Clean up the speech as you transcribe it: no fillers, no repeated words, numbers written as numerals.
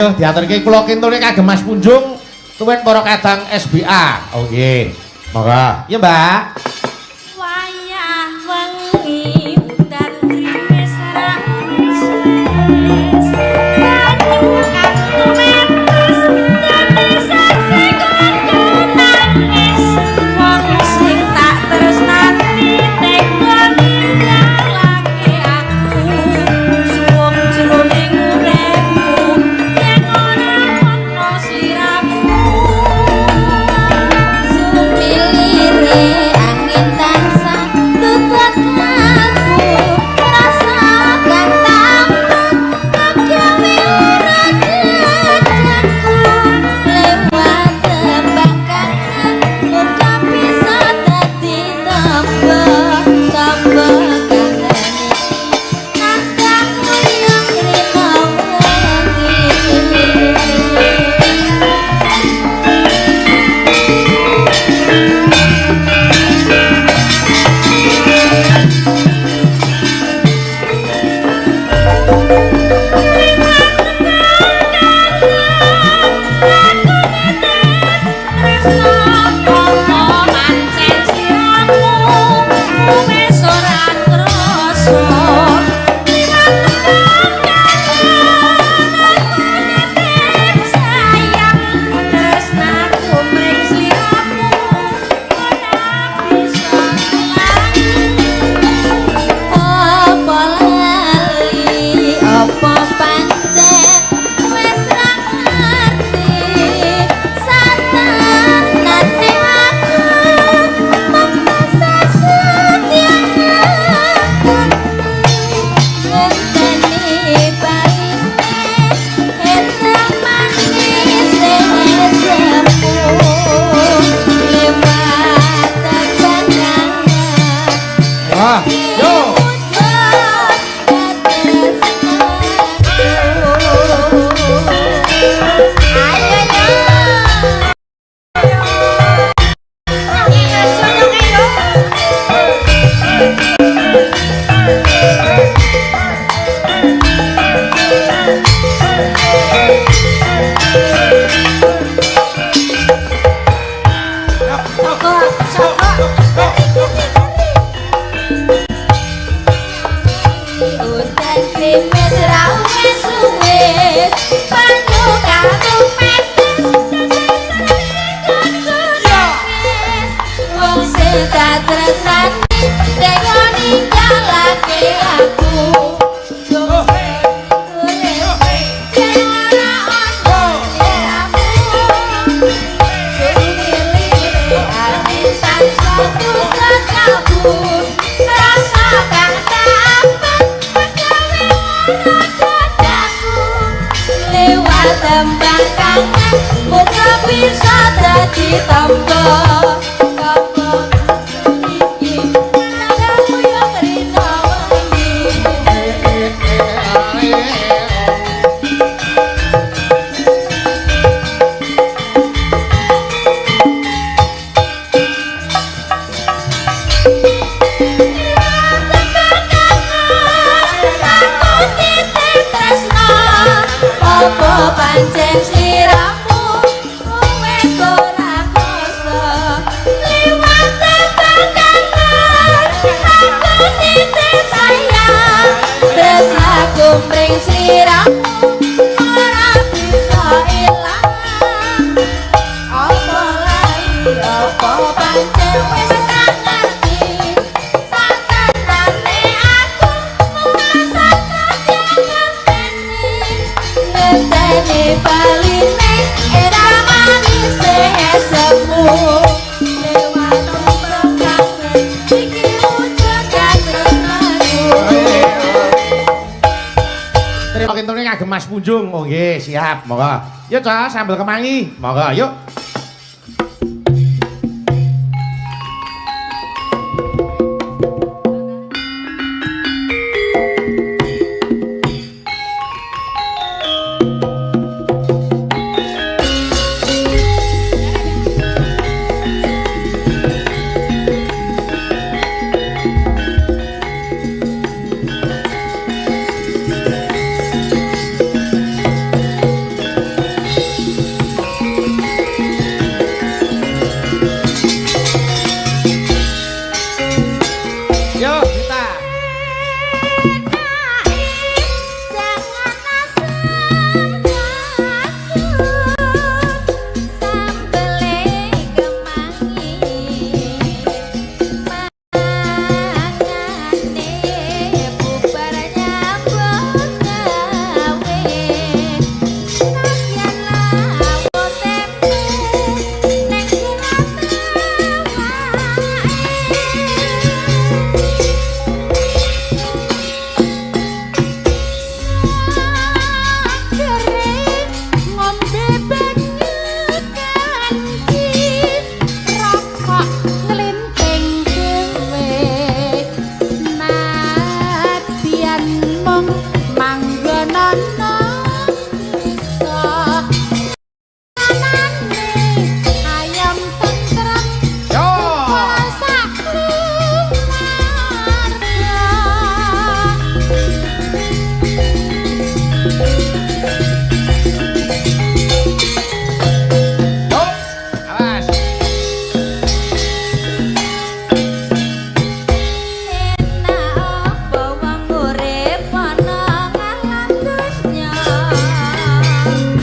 Diaturke kula kintune kagem Mas Punjung tuwin para kadang SBA. Oh nggih. Monggo. Ya, Mbak. Wayah wengi udan krimis ramis wis banyu kang tumetes dadi saksi kudu nangis wong sing tak tresnani tega ninggalake aku suwung jroning uripku yen ora ana sliramu sumilire angin tansah tutut kalbu rasakan tampuk kegawe ora dedaku lewat tembang kangen muka bisa dadi tambah kangen nadamu yang rina Wah, yo. udan krimis rawis wis banyu kang metes wong sing tak tresnani tega ninggalake aku tembang kangen muka bisa dadi tambah iki nadamu yang rina apa pancen sliramu wis ora kuasa liwat tembang kangen aku titip sayang tresnaku mring sliramu ora bisa ilang apa lagi apa pancen wis tak ngerti satenane aku merasakan ngenteni paline era manis semu lewat tembang kangen iki wujud tresnaku. Terima kintune kagem Mas Punjung. Oh nggih, siap. Monggo. Yuk, Cah, sambel kemangi. Monggo, yuk. Thank